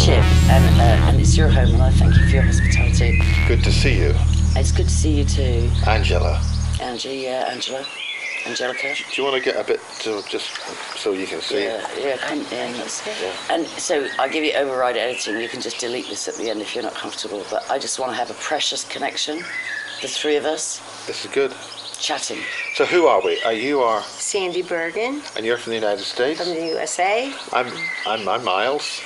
chip, and it's your home, and I thank you for your hospitality. Good to see you. It's good to see you too. Angela. Angelica. Do you want to get a bit just so you can see? Yeah, come in. And so I give you override editing. You can just delete this at the end if you're not comfortable. But I just want to have a precious connection, the three of us. This is good. Chatting. So who are we? You are Sandy Bergen. And you're from the United States? From the USA. I'm Miles,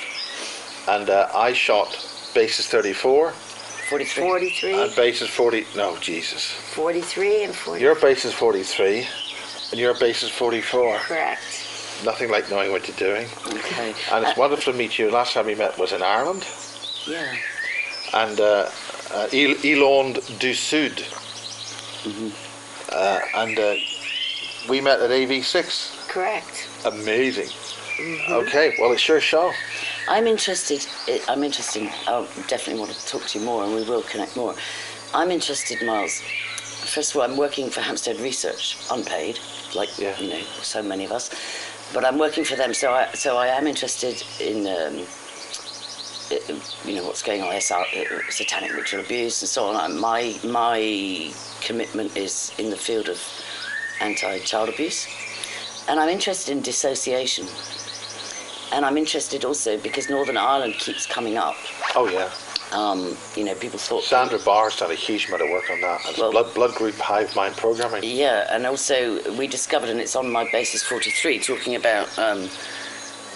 and I shot bases 34. 43. And bases 40. No, Jesus. 43 and 40. Your base is 43, and your base is 44. Correct. Nothing like knowing what you're doing. Okay. And it's wonderful to meet you. Last time we met was in Ireland. Yeah. And Eland du Sud. Mm-hmm. And we met at AV6. Correct. Amazing. Mm-hmm. Okay, well, it's your show. I'm interested. I'll definitely want to talk to you more, and we will connect more. I'm interested, Miles. First of all, I'm working for Hampstead Research, unpaid, like so many of us. But I'm working for them, so I am interested in what's going on, satanic ritual abuse and so on. My commitment is in the field of anti-child abuse, and I'm interested in dissociation. And I'm interested also because Northern Ireland keeps coming up. Oh, yeah. People thought... Sandra Barr's done a huge amount of work on that. And blood group hive mind programming. Yeah, and also we discovered, and it's on my basis 43, talking about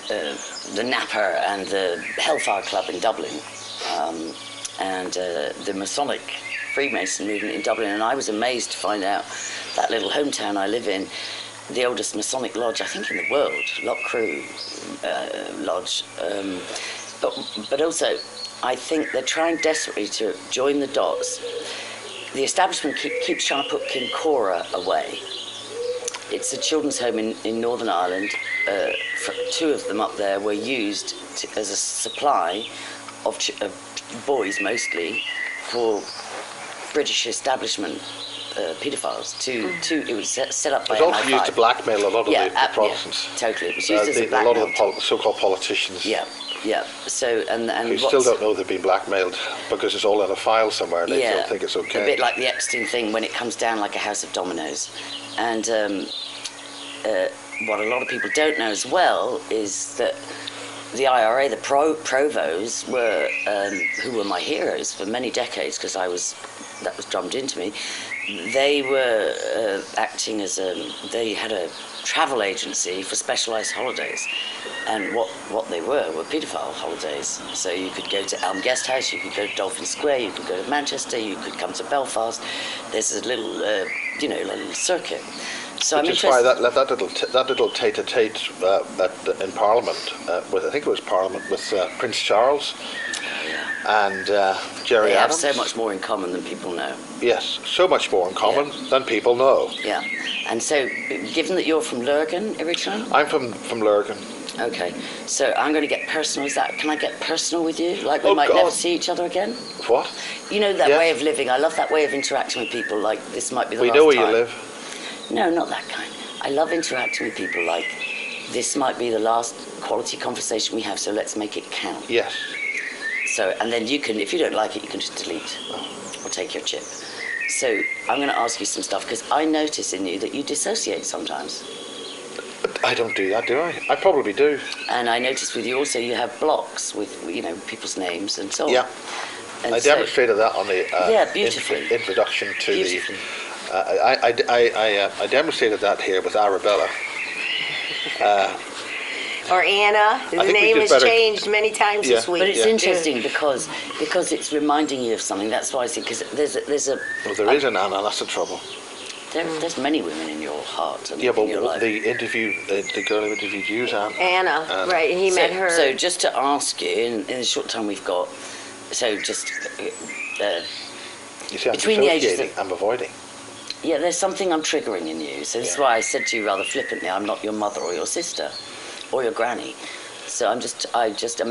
the Napper and the Hellfire Club in Dublin, and the Masonic Freemason movement in Dublin. And I was amazed to find out that little hometown I live in, the oldest Masonic lodge, I think, in the world, Loch Crew Lodge. But also, I think they're trying desperately to join the dots. The establishment keeps trying to put Kincora away. It's a children's home in Northern Ireland. Two of them up there were used as a supply of boys, mostly, for British establishment paedophiles. It was set up by MI5. It was also used to blackmail a lot of the Protestants. Yeah, totally. It was used as a blackmail. A lot of the so-called politicians. Yeah. So and who still don't know they've been blackmailed because it's all in a file somewhere. And they don't think it's okay. A bit like the Epstein thing when it comes down like a house of dominoes. And what a lot of people don't know as well is that the IRA, the provos, were who were my heroes for many decades because that was drummed into me. They were acting as they had a travel agency for specialised holidays, and what they were paedophile holidays. So you could go to Elm Guest House, you could go to Dolphin Square, you could go to Manchester, you could come to Belfast. There's a little little circuit. So Which is why that little tete-a-tete in Parliament, I think it was Parliament, with Prince Charles and Jerry they Adams. They have so much more in common than people know. Yes, so much more in common than people know. Yeah, and so given that you're from Lurgan originally? I'm from Lurgan. Okay, so I'm going to get personal. Can I get personal with you? Like we might never see each other again? What? You know that way of living. I love that way of interacting with people. Like this might be the last time. We know where you live. No, not that kind. I love interacting with people like this might be the last quality conversation we have, so let's make it count. Yes. So, and then you can, if you don't like it, you can just delete or take your chip. So I'm going to ask you some stuff because I notice in you that you dissociate sometimes. I don't do that, do I? I probably do. And I notice with you also you have blocks with, people's names and so on. Yeah. And I demonstrated that on the introduction to beautifully. I demonstrated that here with Arabella. Or Anna. The name has changed many times this week. But it's interesting because it's reminding you of something. That's why I think, because there's a... Well, there is an Anna, that's the trouble. There's many women in your heart and but in your life. The girl who interviewed you is Anna, right, and he met her. So just to ask you, in the short time we've got, so just... you see, I'm between the ages of... I'm avoiding. Yeah, there's something I'm triggering in you. So this is why I said to you rather flippantly, I'm not your mother or your sister or your granny. So I'm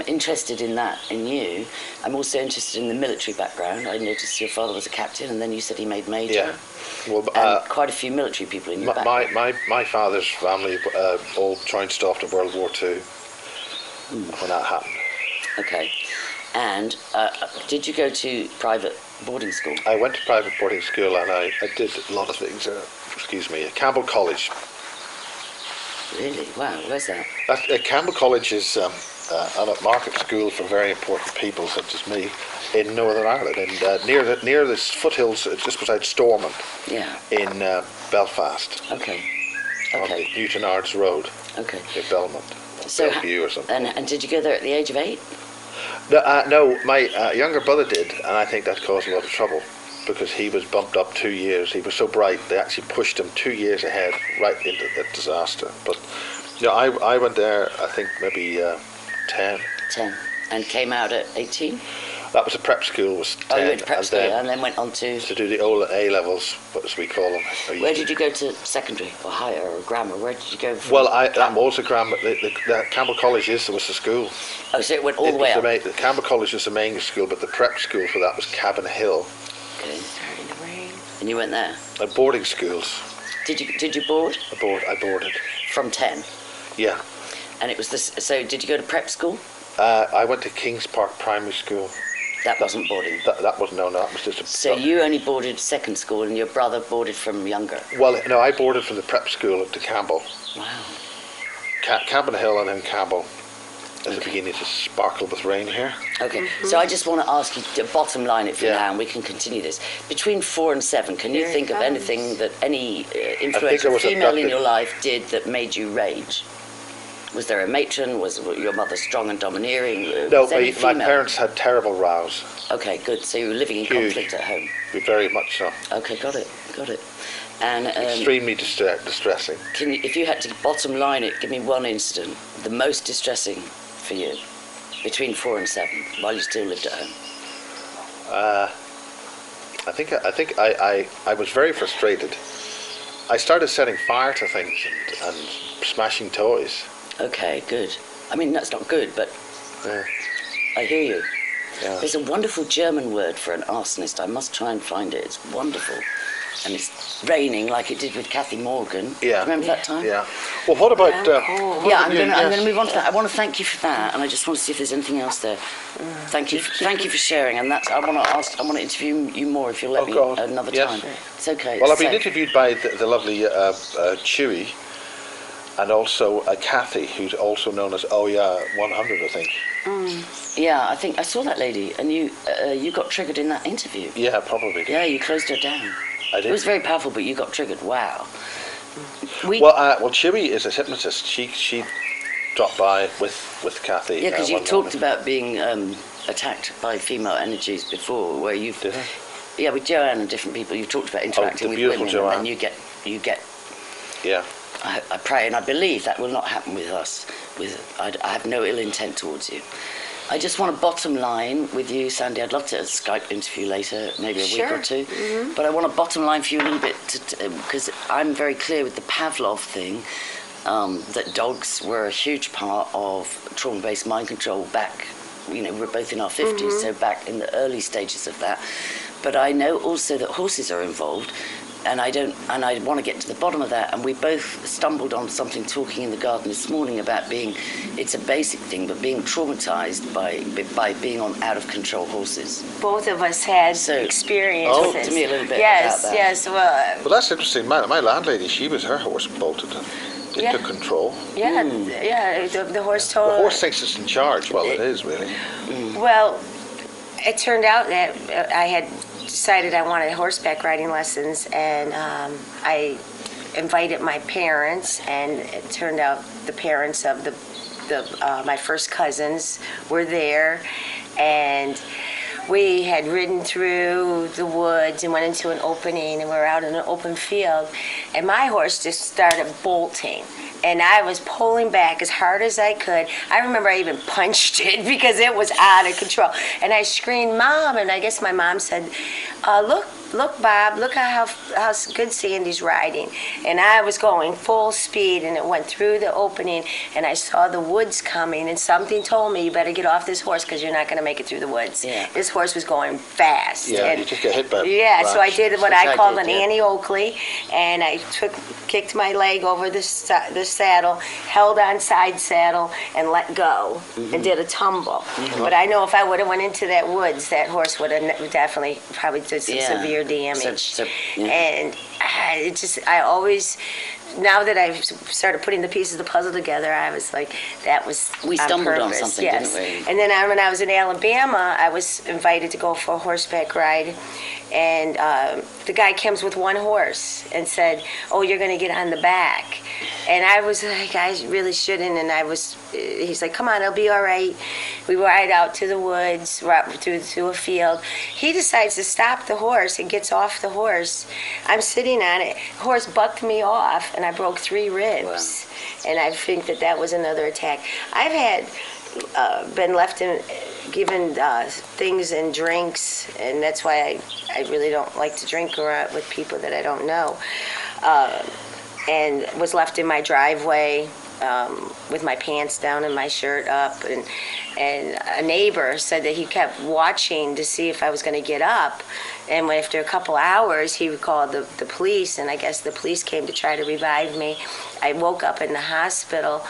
interested in that, in you. I'm also interested in the military background. I noticed your father was a captain, and then you said he made major. Yeah. Well, and quite a few military people in your background. My father's family all trounced off to World War II when that happened. Okay. And did you go to private boarding school? I went to private boarding school, and I did a lot of things. At Campbell College. Really? Wow. Where's that? Campbell College is a market school for very important people such as me in Northern Ireland, and near the foothills, just beside Stormont. Yeah. In Belfast. Okay. On the Newton Ards Road. Okay. Near Belmont. So Bellevue or something. And did you go there at the age of 8? No, my younger brother did, and I think that caused a lot of trouble because he was bumped up 2 years. He was so bright, they actually pushed him 2 years ahead, right into the disaster. But I went there, I think maybe 10. 10. And came out at 18? That was a prep school. Was 10, you went to prep school and then went on to do the old A levels, as we call them. Where did you go to secondary or higher or grammar? Where did you go? Well, I'm also grammar. The Campbell College was the school. Oh, so it went all the way up. The Campbell College was the main school, but the prep school for that was Cabin Hill. Okay. And you went there? Boarding schools. Did you board? I boarded. From 10? Yeah. And it was this. So did you go to prep school? I went to Kings Park Primary School. That wasn't boarding? That was that was just a... So you only boarded second school and your brother boarded from younger? Well, no, I boarded from the prep school up to Campbell. Wow. Cabin Hill and then Campbell. Is it beginning to sparkle with rain here? Okay, so I just want to ask you to bottom line it for now, and we can continue this. Between 4 and 7, can you think of anything that any influential female in your life did that made you rage? Was there a matron? Was your mother strong and domineering? No, my parents had terrible rows. Okay, good. So you were living in conflict at home? Very much so. Okay, got it. And extremely distressing. If you had to bottom line it, give me one incident, the most distressing for you, between 4 and 7, while you still lived at home. I think I was very frustrated. I started setting fire to things and smashing toys. Okay, good. I mean, that's not good, but I hear you. Yeah. There's a wonderful German word for an arsonist. I must try and find it. It's wonderful. And it's raining like it did with Kathy Morgan. Yeah. Remember that time? Yeah. Well, what about... I'm going to move on to that. I want to thank you for that, and I just want to see if there's anything else there. Thank you for sharing, and I want to interview you more if you'll let me another time. It's okay. Well, I've been interviewed by the lovely Chewy, and also Kathy, who's also known as 100, I think. Yeah, I think I saw that lady, and you got triggered in that interview. Yeah, probably. Yeah, you closed her down. I did. It was very powerful, but you got triggered. Wow. Well, Chewy is a hypnotist. She dropped by with Kathy. Yeah, because you talked about being attacked by female energies before, where you've... Did I? Yeah, with Joanne and different people, you've talked about interacting with women, Joanne. and then you get. Yeah. I pray and I believe that will not happen with us. I have no ill intent towards you. I just want a bottom line with you, Sandy. I'd love to Skype interview later, maybe a week or two. Mm-hmm. But I want a bottom line for you a little bit, because I'm very clear with the Pavlov thing, that dogs were a huge part of trauma-based mind control back, we're both in our 50s, so back in the early stages of that. But I know also that horses are involved, and I want to get to the bottom of that. And we both stumbled on something talking in the garden this morning about it's a basic thing, but being traumatized by being on out of control horses. Both of us had experiences. Talk to me a little bit about that. Yes. Well, that's interesting. My landlady, her horse bolted and it took control. Yeah, the horse told... The horse thinks it's in charge. Well, it is, really. Well, it turned out that I had decided I wanted horseback riding lessons, and I invited my parents, and it turned out the parents of my first cousins were there, and we had ridden through the woods and went into an opening, and we were out in an open field, and my horse just started bolting. And I was pulling back as hard as I could. I remember I even punched it because it was out of control. And I screamed, "Mom!" And I guess my mom said, "Look, look, Bob, look how good Sandy's riding. And I was going full speed, and it went through the opening, and I saw the woods coming, and something told me, you better get off this horse because you're not going to make it through the woods. Yeah. This horse was going fast. Yeah, and you just get hit by yeah, so I did what Which I I called did, an yeah. Annie Oakley, and I kicked my leg over the saddle, held on side saddle, and let go, and did a tumble. But I know if I would have went into that woods, that horse would have definitely probably did some Yeah. severe damage. Yeah. And I always, now that I've started putting the pieces of the puzzle together, I was like, that was We on stumbled on purpose, something, yes. didn't we? And then when I was in Alabama, I was invited to go for a horseback ride, and the guy comes with one horse and said, "Oh, you're going to get on the back." And I was like, I really shouldn't. And he's like, "Come on, it'll be all right." We ride out to the woods, through a field. He decides to stop the horse and gets off the horse. I'm sitting on it. The horse bucked me off, and I broke 3 ribs. Wow. And I think that was another attack. I've had been left given things and drinks, and that's why I really don't like to drink with people that I don't know. And was left in my driveway with my pants down and my shirt up, and a neighbor said that he kept watching to see if I was going to get up, and after a couple hours he called the police, and I guess the police came to try to revive me. I woke up in the hospital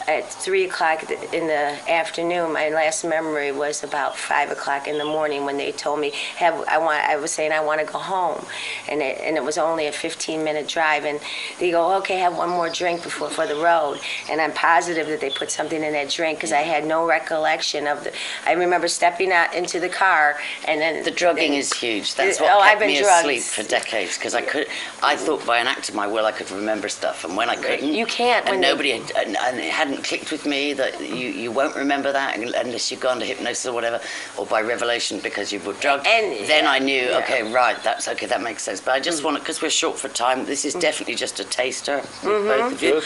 at 3 o'clock in the afternoon. My last memory was about 5 o'clock in the morning when they told me, I was saying I want to go home. And it was only a 15-minute drive. And they go, okay, have one more drink for the road. And I'm positive that they put something in that drink because I had no recollection of I remember stepping out into the car and then... The drugging is huge. That's what I've kept been me drugged. asleep for decades, because I thought by an act of my will I could remember stuff, and when I couldn't... You can't. And nobody had, and it hadn't clicked with me that you won't remember that unless you've gone to hypnosis or whatever, or by revelation because you were drugged. And then I knew, okay, right, that makes sense. But I just want to, because we're short for time, this is definitely just a taster with both of you.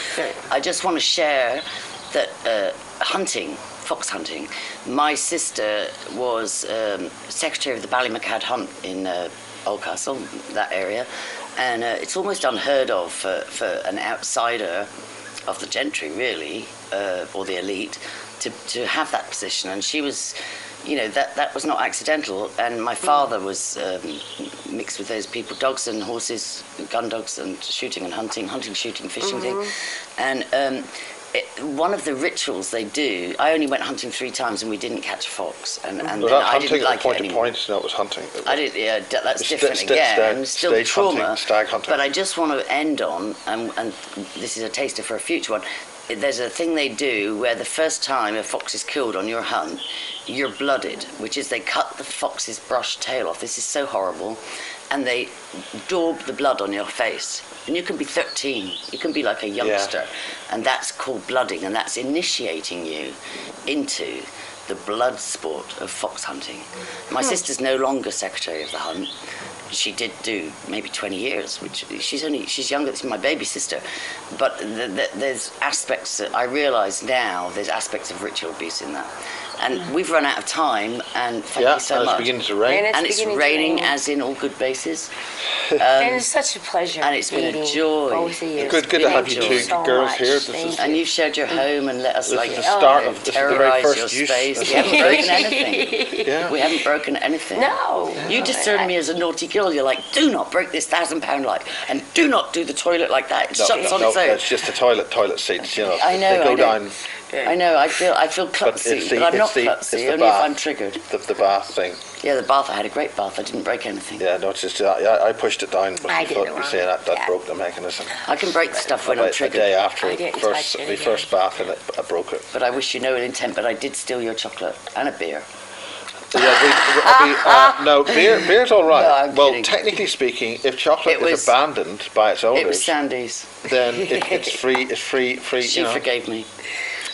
I just want to share that fox hunting, my sister was secretary of the Ballymacad Hunt in Oldcastle, that area, and it's almost unheard of for an outsider of the gentry, really, or the elite, to have that position. And she was, that was not accidental. And my father was mixed with those people, dogs and horses, gun dogs, and shooting and hunting, shooting, fishing thing. And one of the rituals they do, I only went hunting 3 times and we didn't catch a fox. And then I didn't like it anymore. Point to point? No, it was hunting. I did, yeah, that's different again. Still trauma. Stag hunting. But I just want to end on, and this is a taster for a future one. There's a thing they do where the first time a fox is killed on your hunt, you're blooded, which is they cut the fox's brush tail off. This is so horrible. And they daub the blood on your face. And you can be 13, you can be like a youngster, and that's called blooding, and that's initiating you into the blood sport of fox hunting. My sister's no longer secretary of the hunt. She did do maybe 20 years, which she's younger than my baby sister. But there's aspects that I realise now, there's aspects of ritual abuse in that. And we've run out of time, and thank you so much. It's beginning to rain. And it's raining, as in all good bases. And it's such a pleasure. And it's been a joy. Both of you. Good to have you two so girls much. here. And you've shared your home and let us this is the start of this is the very terrorise first your use. space. We haven't broken anything. Yeah. We haven't broken anything. No. You discern me as a naughty girl. You're like, do not break this 1,000-pound light, and do not do the toilet like that. It shuts on its own. It's just the toilet seats. I know. They go down. I know. I feel klutzy, but I'm not klutzy. Only if I'm triggered. The bath thing. Yeah, the bath. I had a great bath. I didn't break anything. Yeah, no, it's just I pushed it down, but I you did thought it you were wrong. saying that Yeah. broke the mechanism. I can break stuff when I'm triggered. The day after I didn't touch it my again. first bath, and I broke it. But I wish you no ill intent. But I did steal your chocolate and a beer. No, beer's all right. No, I'm well, kidding. technically speaking, if chocolate is abandoned by its It was owners, Sandy's. then it's free. It's free. She forgave me.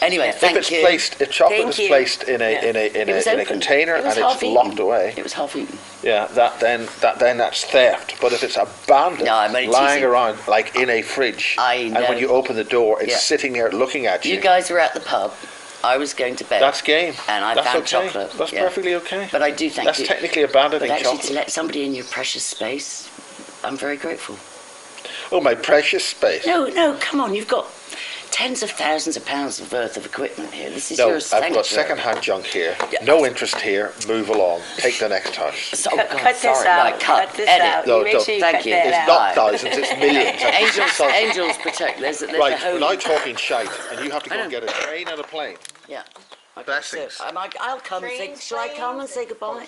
Anyway, If chocolate Thank is you. placed in a was in a open. container It was and half it's eaten. locked away, It was half eaten. yeah, then that's theft. But if it's abandoned, No, I'm only lying teasing. around like in a fridge, I and know. when you open the door, it's Yeah. sitting there looking at you. You guys were at the pub, I was going to bed. That's game. And I That's found okay. chocolate. That's yeah. perfectly okay. But I do thank That's you. technically abandoning But actually, chocolate. to let somebody in your precious space, I'm very grateful. Oh, my precious space. No, come on. You've got tens of thousands of pounds worth of equipment here. This is No, your I've sanctuary. got second-hand junk here. Yeah. No interest here. Move along. Take the next house. So, Cut, God, cut this sorry. out. Right, cut this edit. out. No, You make don't. sure you Thank cut you. that It's out. not thousands, it's millions. Angels protect. There's a Right, home. we're now talking shite, and you have to I go and know. get a train and a plane. Yeah. Okay, Blessings. so, I'll come and say. Trains, Shall I come and planes. say goodbye?